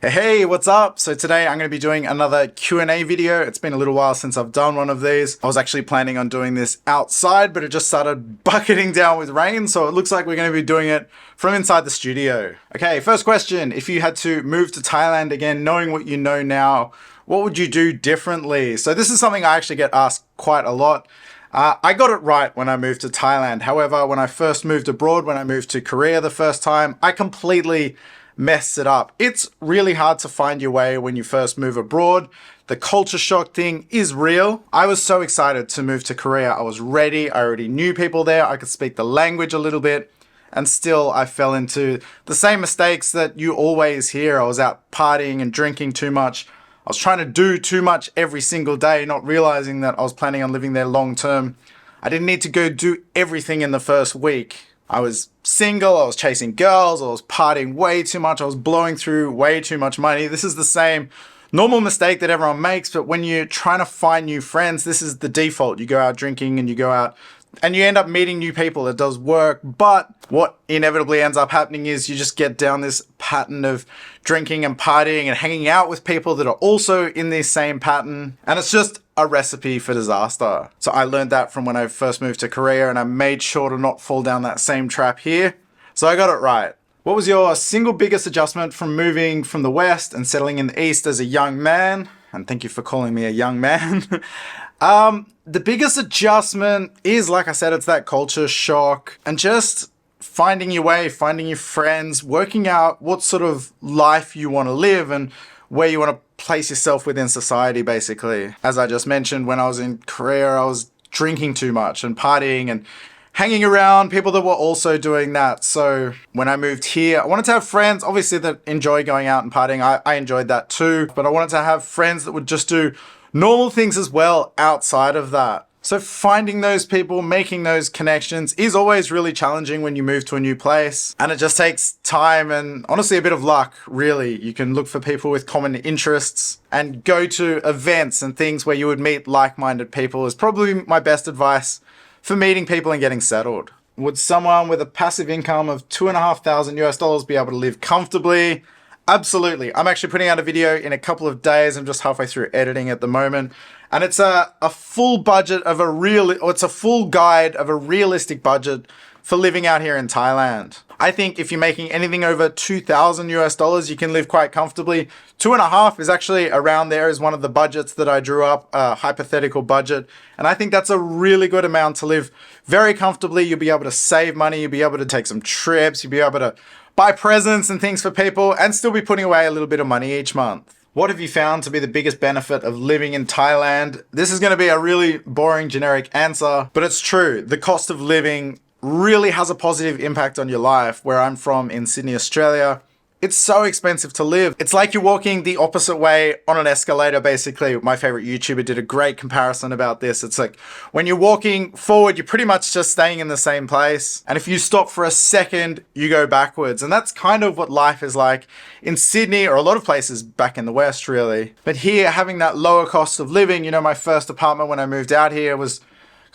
Hey, what's up? So today I'm going to be doing another Q&A video. It's been a little while since I've done one of these. I was actually planning on doing this outside, but it just started bucketing down with rain, so it looks like we're going to be doing it from inside the studio. Okay, first question. If you had to move to Thailand again, knowing what you know now, what would you do differently? So this is something I actually get asked quite a lot. I got it right when I moved to Thailand. However, when I first moved abroad, when I moved to Korea the first time, I completely messed it up. It's really hard to find your way when you first move abroad. The culture shock thing is real. I was so excited to move to Korea. I was ready. I already knew people there. I could speak the language a little bit. And still, I fell into the same mistakes that you always hear. I was out partying and drinking too much. I was trying to do too much every single day, not realizing that I was planning on living there long term. I didn't need to go do everything in the first week. I was single, I was chasing girls, I was partying way too much, I was blowing through way too much money. This is the same normal mistake that everyone makes, but when you're trying to find new friends, this is the default. You go out drinking and you go out and you end up meeting new people. It does work, but what inevitably ends up happening is you just get down this pattern of drinking and partying and hanging out with people that are also in this same pattern, and it's just a recipe for disaster. So I learned that from when I first moved to Korea, and I made sure to not fall down that same trap here. So I got it right. What was your single biggest adjustment from moving from the West and settling in the East as a young man? And thank you for calling me a young man. The biggest adjustment is, like I said, it's that culture shock and just finding your way, finding your friends, working out what sort of life you want to live and where you want to place yourself within society, basically. As I just mentioned, when I was in Korea, I was drinking too much and partying and hanging around people that were also doing that. So when I moved here, I wanted to have friends, obviously, that enjoy going out and partying. I enjoyed that too, but I wanted to have friends that would just do normal things as well outside of that. So finding those people, making those connections is always really challenging when you move to a new place. And it just takes time and honestly a bit of luck, really. You can look for people with common interests and go to events and things where you would meet like-minded people is probably my best advice for meeting people and getting settled. Would someone with a passive income of $2,500 be able to live comfortably? Absolutely. I'm actually putting out a video in a couple of days. I'm just halfway through editing at the moment. And it's a full budget of it's a full guide of a realistic budget for living out here in Thailand. I think if you're making anything over $2,000, you can live quite comfortably. 2.5 is actually around there is one of the budgets that I drew up, a hypothetical budget. And I think that's a really good amount to live very comfortably. You'll be able to save money. You'll be able to take some trips. You'll be able to buy presents and things for people and still be putting away a little bit of money each month. What have you found to be the biggest benefit of living in Thailand? This is going to be a really boring generic answer, but it's true. The cost of living really has a positive impact on your life. Where I'm from in Sydney, Australia, it's so expensive to live. It's like you're walking the opposite way on an escalator, basically. My favorite YouTuber did a great comparison about this. It's like when you're walking forward, you're pretty much just staying in the same place. And if you stop for a second, you go backwards. And that's kind of what life is like in Sydney or a lot of places back in the West, really. But here, having that lower cost of living, my first apartment when I moved out here was,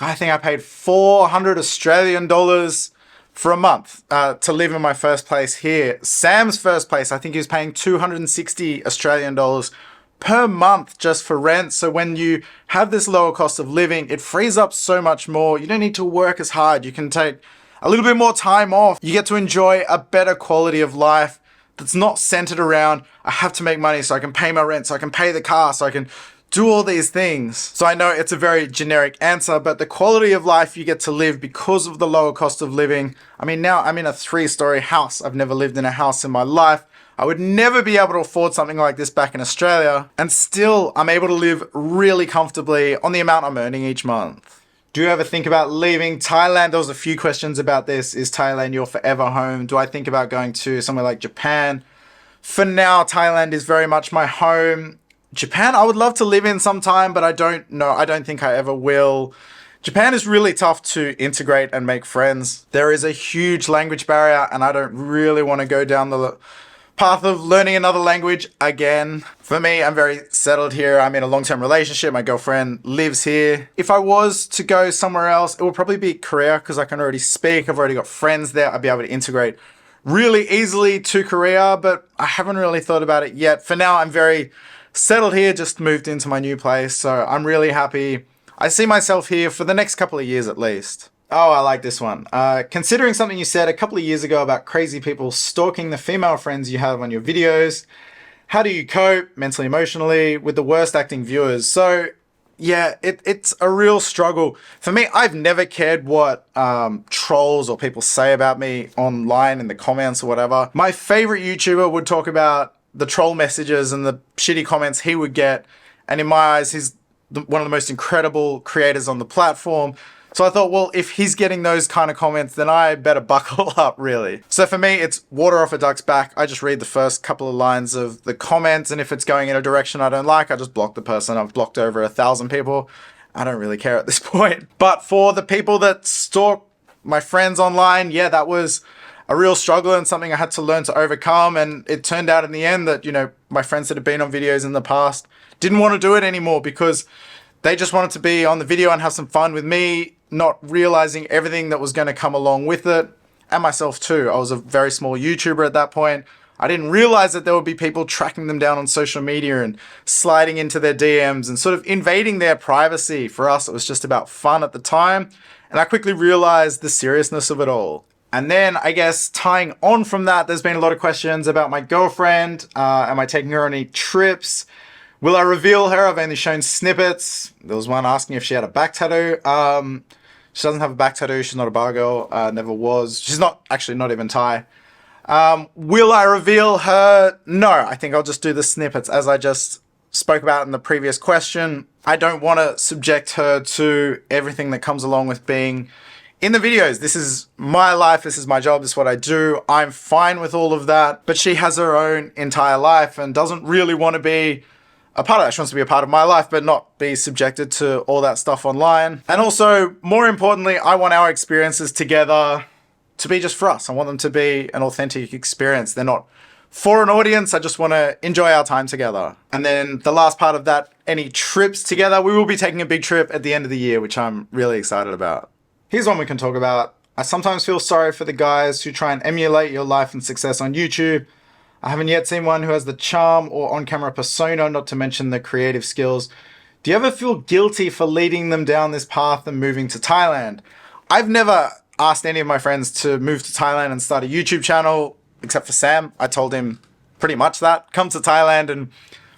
I think I paid 400 Australian dollars for a month to live in my first place here. Sam's first place, I think he was paying 260 Australian dollars per month just for rent. So when you have this lower cost of living, it frees up so much more. You don't need to work as hard. You can take a little bit more time off. You get to enjoy a better quality of life that's not centered around, I have to make money so I can pay my rent, so I can pay the car, so I can do all these things. So I know it's a very generic answer, but the quality of life you get to live because of the lower cost of living. I mean, now I'm in a 3-story house. I've never lived in a house in my life. I would never be able to afford something like this back in Australia. And still, I'm able to live really comfortably on the amount I'm earning each month. Do you ever think about leaving Thailand? There was a few questions about this. Is Thailand your forever home? Do I think about going to somewhere like Japan? For now, Thailand is very much my home. Japan, I would love to live in sometime, but I don't know. I don't think I ever will. Japan is really tough to integrate and make friends. There is a huge language barrier, and I don't really want to go down the path of learning another language again. For me, I'm very settled here. I'm in a long-term relationship. My girlfriend lives here. If I was to go somewhere else, it would probably be Korea because I can already speak. I've already got friends there. I'd be able to integrate really easily to Korea, but I haven't really thought about it yet. For now, I'm very settled here, just moved into my new place, so I'm really happy. I see myself here for the next couple of years at least. Oh, I like this one. Considering something you said a couple of years ago about crazy people stalking the female friends you have on your videos, how do you cope mentally, emotionally with the worst acting viewers? So yeah, it's a real struggle. For me, I've never cared what trolls or people say about me online in the comments or whatever. My favorite YouTuber would talk about the troll messages and the shitty comments he would get. And in my eyes, he's one of the most incredible creators on the platform. So I thought, well, if he's getting those kind of comments, then I better buckle up, really. So for me, it's water off a duck's back. I just read the first couple of lines of the comments, and if it's going in a direction I don't like, I just block the person. I've blocked over 1,000 people. I don't really care at this point. But for the people that stalk my friends online, yeah, that was a real struggle and something I had to learn to overcome. And it turned out in the end that, my friends that had been on videos in the past didn't want to do it anymore because they just wanted to be on the video and have some fun with me, not realizing everything that was going to come along with it, and myself too. I was a very small YouTuber at that point. I didn't realize that there would be people tracking them down on social media and sliding into their DMs and sort of invading their privacy. For us, it was just about fun at the time, and I quickly realized the seriousness of it all. And then, I guess, tying on from that, there's been a lot of questions about my girlfriend. Am I taking her on any trips? Will I reveal her? I've only shown snippets. There was one asking if she had a back tattoo. She doesn't have a back tattoo. She's not a bar girl. Never was. She's not even Thai. Will I reveal her? No, I think I'll just do the snippets as I just spoke about in the previous question. I don't want to subject her to everything that comes along with being in the videos. This is my life. This is my job. This is what I do. I'm fine with all of that. But she has her own entire life and doesn't really want to be a part of that. She wants to be a part of my life, but not be subjected to all that stuff online. And also, more importantly, I want our experiences together to be just for us. I want them to be an authentic experience. They're not for an audience. I just want to enjoy our time together. And then the last part of that, any trips together. We will be taking a big trip at the end of the year, which I'm really excited about. Here's one we can talk about. I sometimes feel sorry for the guys who try and emulate your life and success on YouTube. I haven't yet seen one who has the charm or on-camera persona, not to mention the creative skills. Do you ever feel guilty for leading them down this path and moving to Thailand? I've never asked any of my friends to move to Thailand and start a YouTube channel, except for Sam. I told him pretty much that. Come to Thailand and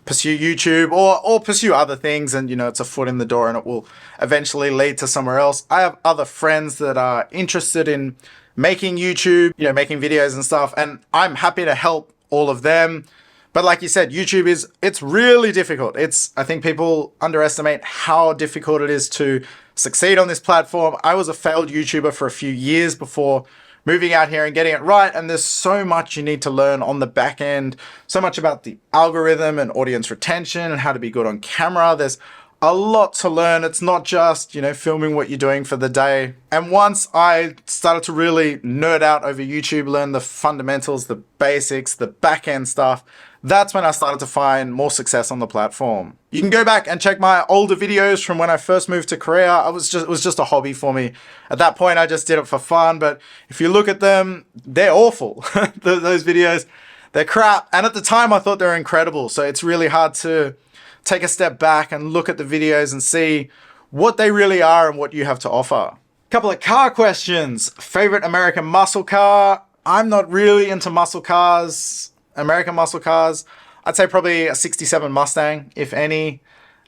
pursue YouTube or pursue other things, and it's a foot in the door and it will eventually lead to somewhere else. I have other friends that are interested in making YouTube, making videos and stuff, and I'm happy to help all of them. But like you said, YouTube it's really difficult. I think people underestimate how difficult it is to succeed on this platform. I was a failed YouTuber for a few years before moving out here and getting it right. And there's so much you need to learn on the back end, so much about the algorithm and audience retention and how to be good on camera. There's a lot to learn. It's not just, filming what you're doing for the day. And once I started to really nerd out over YouTube, learn the fundamentals, the basics, the back end stuff, that's when I started to find more success on the platform. You can go back and check my older videos from when I first moved to Korea. It was just a hobby for me. At that point, I just did it for fun. But if you look at them, they're awful. Those videos, they're crap. And at the time, I thought they were incredible. So it's really hard to take a step back and look at the videos and see what they really are and what you have to offer. Couple of car questions. Favorite American muscle car? I'm not really into muscle cars. American muscle cars. I'd say probably a 67 Mustang, if any.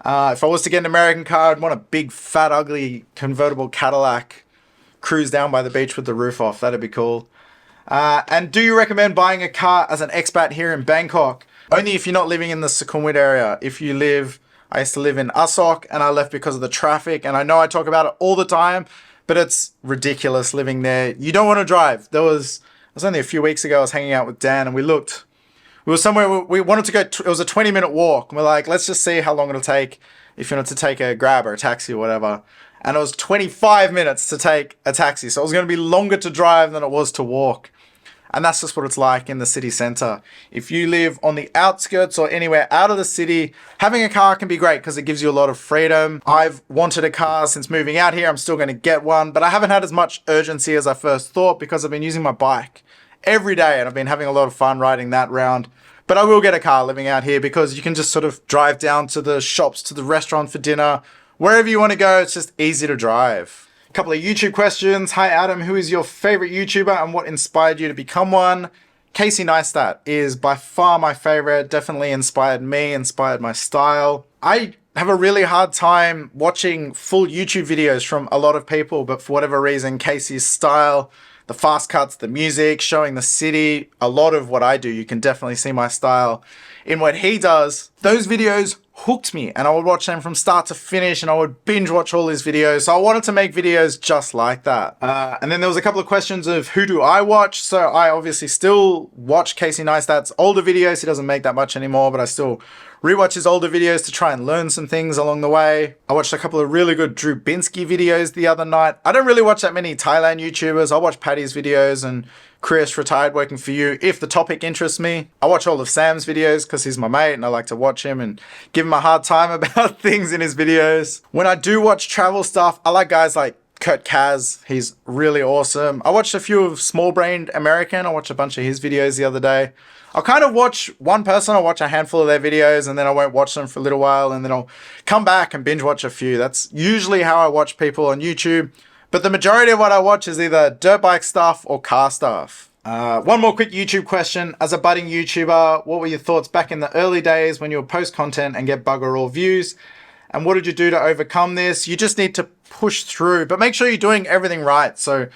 If I was to get an American car, I'd want a big, fat, ugly convertible Cadillac. Cruise down by the beach with the roof off. That'd be cool. And do you recommend buying a car as an expat here in Bangkok? Only if you're not living in the Sukhumvit area. I used to live in Asok and I left because of the traffic. And I know I talk about it all the time, but it's ridiculous living there. You don't want to drive. It was only a few weeks ago I was hanging out with Dan and we were somewhere we wanted to go. It was a 20-minute walk. We're like, let's just see how long it'll take if you wanted to take a grab or a taxi or whatever. And it was 25 minutes to take a taxi. So it was going to be longer to drive than it was to walk. And that's just what it's like in the city center. If you live on the outskirts or anywhere out of the city, having a car can be great because it gives you a lot of freedom. I've wanted a car since moving out here. I'm still going to get one, but I haven't had as much urgency as I first thought because I've been using my bike every day, and I've been having a lot of fun riding that round. But I will get a car living out here because you can just sort of drive down to the shops, to the restaurant for dinner, wherever you want to go. It's just easy to drive. A couple of YouTube questions. Hi Adam, who is your favorite YouTuber and what inspired you to become one? Casey Neistat is by far my favorite, definitely inspired me, inspired my style. I have a really hard time watching full YouTube videos from a lot of people, but for whatever reason, Casey's style, the fast cuts, the music, showing the city, a lot of what I do, you can definitely see my style in what he does. Those videos hooked me and I would watch them from start to finish and I would binge watch all his videos. So I wanted to make videos just like that. And then there was a couple of questions of who do I watch? So I obviously still watch Casey Neistat's older videos. He doesn't make that much anymore, but I still rewatch his older videos to try and learn some things along the way. I watched a couple of really good Drew Binsky videos the other night. I don't really watch that many Thailand YouTubers. I watch Paddy's videos and Chris, Retired Working For You, if the topic interests me. I watch all of Sam's videos because he's my mate and I like to watch him and give him a hard time about things in his videos. When I do watch travel stuff, I like guys like Kurt Kaz. He's really awesome. I watched a few of Small Brained American. I watched a bunch of his videos the other day. I'll kind of watch one person, I'll watch a handful of their videos and then I won't watch them for a little while and then I'll come back and binge watch a few. That's usually how I watch people on YouTube. But the majority of what I watch is either dirt bike stuff or car stuff. One more quick YouTube question. As a budding YouTuber, what were your thoughts back in the early days when you would post content and get bugger all views? And what did you do to overcome this? You just need to push through, but make sure you're doing everything right. So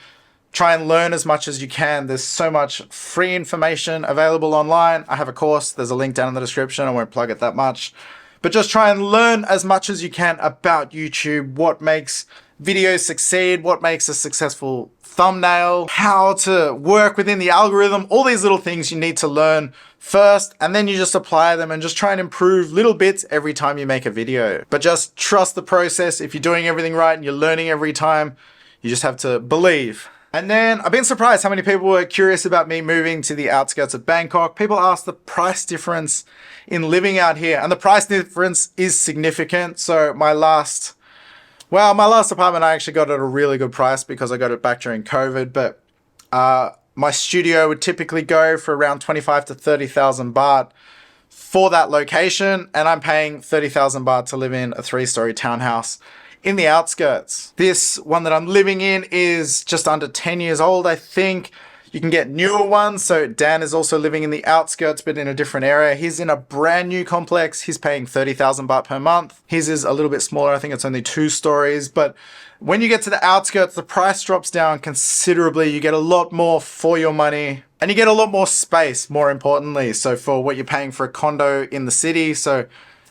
try and learn as much as you can. There's so much free information available online. I have a course. There's a link down in the description. I won't plug it that much. But just try and learn as much as you can about YouTube, what makes videos succeed, what makes a successful thumbnail, how to work within the algorithm, all these little things you need to learn first, and then you just apply them and just try and improve little bits every time you make a video. But just trust the process. If you're doing everything right and you're learning every time, you just have to believe. And then I've been surprised how many people were curious about me moving to the outskirts of Bangkok. People ask the price difference in living out here, and the price difference is significant. So my last apartment, I actually got at a really good price because I got it back during COVID, but my studio would typically go for around 25 to 30,000 baht for that location, and I'm paying 30,000 baht to live in a 3-story townhouse in the outskirts. This one that I'm living in is just under 10 years old, I think. You can get newer ones. So Dan is also living in the outskirts, but in a different area. He's in a brand new complex. He's paying 30,000 baht per month. His is a little bit smaller. I think it's only 2 stories. But when you get to the outskirts, the price drops down considerably. You get a lot more for your money and you get a lot more space, more importantly. So for what you're paying for a condo in the city. So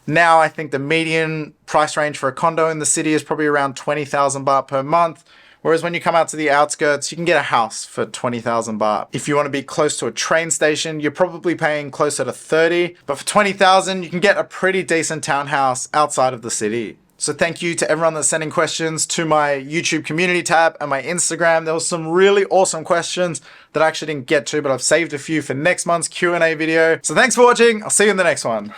now I think the median price range for a condo in the city is probably around 20,000 baht per month. Whereas when you come out to the outskirts, you can get a house for 20,000 baht. If you want to be close to a train station, you're probably paying closer to 30. But for 20,000, you can get a pretty decent townhouse outside of the city. So thank you to everyone that's sending questions to my YouTube community tab and my Instagram. There was some really awesome questions that I actually didn't get to, but I've saved a few for next month's Q&A video. So thanks for watching. I'll see you in the next one.